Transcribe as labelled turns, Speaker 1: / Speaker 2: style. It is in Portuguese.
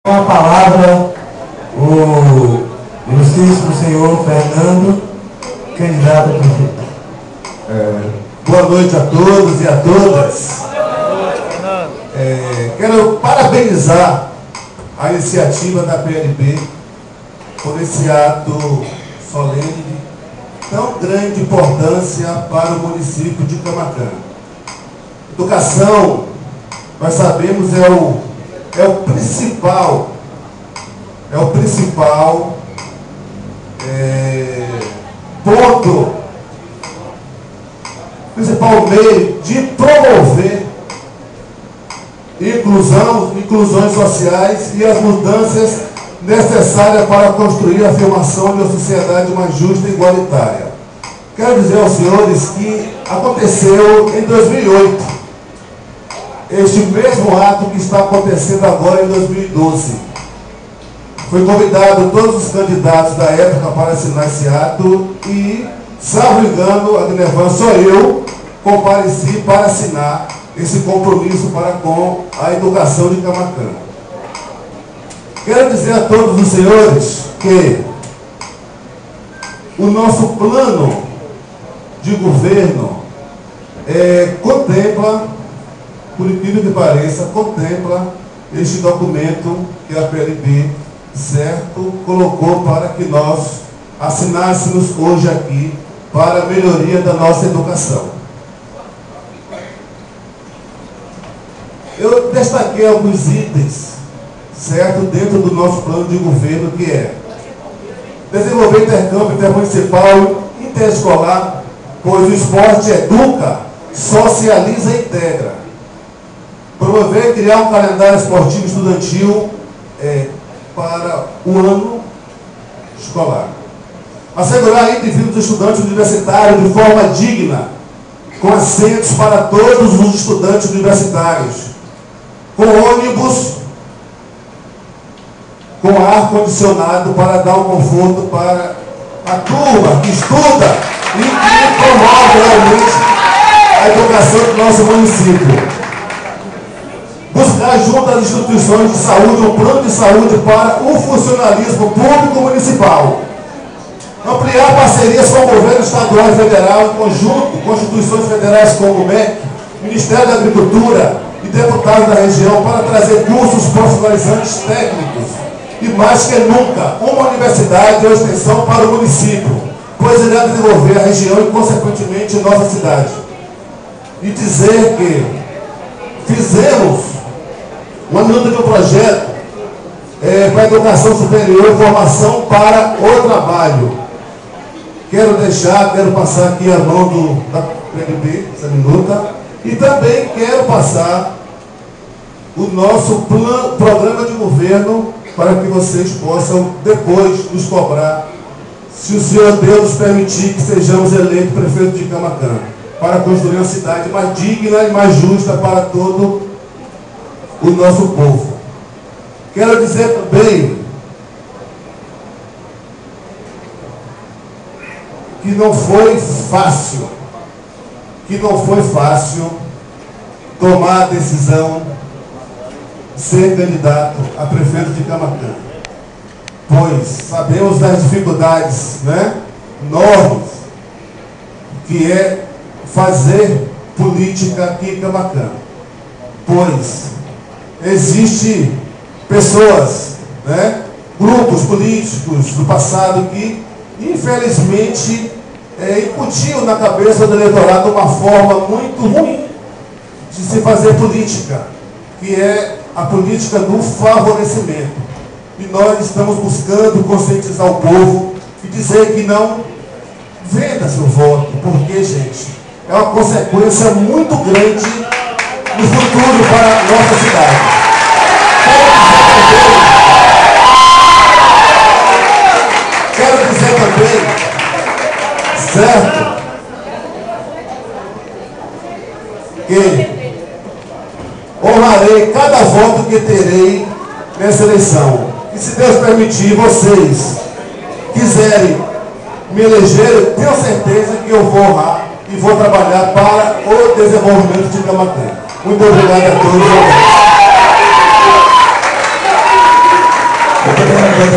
Speaker 1: Com a palavra, o ilustríssimo senhor Fernando, candidato a prefeito.
Speaker 2: Boa noite a todos e a todas. Quero parabenizar a iniciativa da PLB por esse ato solene de tão grande importância para o município de Camaquã. Educação, nós sabemos, é o principal ponto, principal meio de promover inclusões sociais e as mudanças necessárias para construir a afirmação de uma sociedade mais justa e igualitária. Quero dizer aos senhores que aconteceu em 2008, este mesmo ato que está acontecendo agora em 2012. Foi convidado todos os candidatos da época para assinar esse ato e, salvo engano, Agnevan, só eu compareci para assinar esse compromisso para com a educação de Camaquã. Quero dizer a todos os senhores que o nosso plano de governo contempla, por incrível que pareça, contempla este documento que a PLB, certo, colocou para que nós assinássemos hoje aqui para a melhoria da nossa educação. Eu destaquei alguns itens, certo, dentro do nosso plano de governo, que é desenvolver intercâmbio intermunicipal, interescolar, pois o esporte educa, socializa e integra. Promover e criar um calendário esportivo estudantil para o ano escolar. Assegurar a ida dos estudantes universitários de forma digna, com assentos para todos os estudantes universitários, com ônibus, com ar-condicionado para dar um conforto para a turma que estuda e que promove realmente a educação do nosso município. Buscar junto às instituições de saúde um plano de saúde para o funcionalismo público municipal. Ampliar parcerias com o governo estadual e federal em conjunto com instituições federais como o MEC, Ministério da Agricultura e deputados da região para trazer cursos profissionalizantes técnicos e, mais que nunca, uma universidade ou extensão para o município, pois irá desenvolver a região e, consequentemente, nossa cidade. E dizer que fizemos uma minuta de um projeto para a educação superior e formação para o trabalho. Quero passar aqui a mão da PLB, essa minuta, e também quero passar o nosso programa de governo para que vocês possam depois nos cobrar, se o Senhor Deus nos permitir que sejamos eleitos prefeito de Camaquã, para construir uma cidade mais digna e mais justa para todo o nosso povo. Quero dizer também que não foi fácil tomar a decisão de ser candidato a prefeito de Camaquã, pois sabemos das dificuldades, enormes que é fazer política aqui em Camaquã, pois existem pessoas, grupos políticos do passado que, infelizmente, incutiam na cabeça do eleitorado uma forma muito ruim de se fazer política, que é a política do favorecimento. E nós estamos buscando conscientizar o povo e dizer que não venda seu voto, porque, gente, é uma consequência muito grande no futuro para a nossa cidade. Quero dizer também, certo, que honrarei cada voto que terei nessa eleição. E se Deus permitir, vocês quiserem me eleger, tenho certeza que eu vou honrar e vou trabalhar para o desenvolvimento de Camaquã. Muito obrigado a todos.
Speaker 1: Obrigado.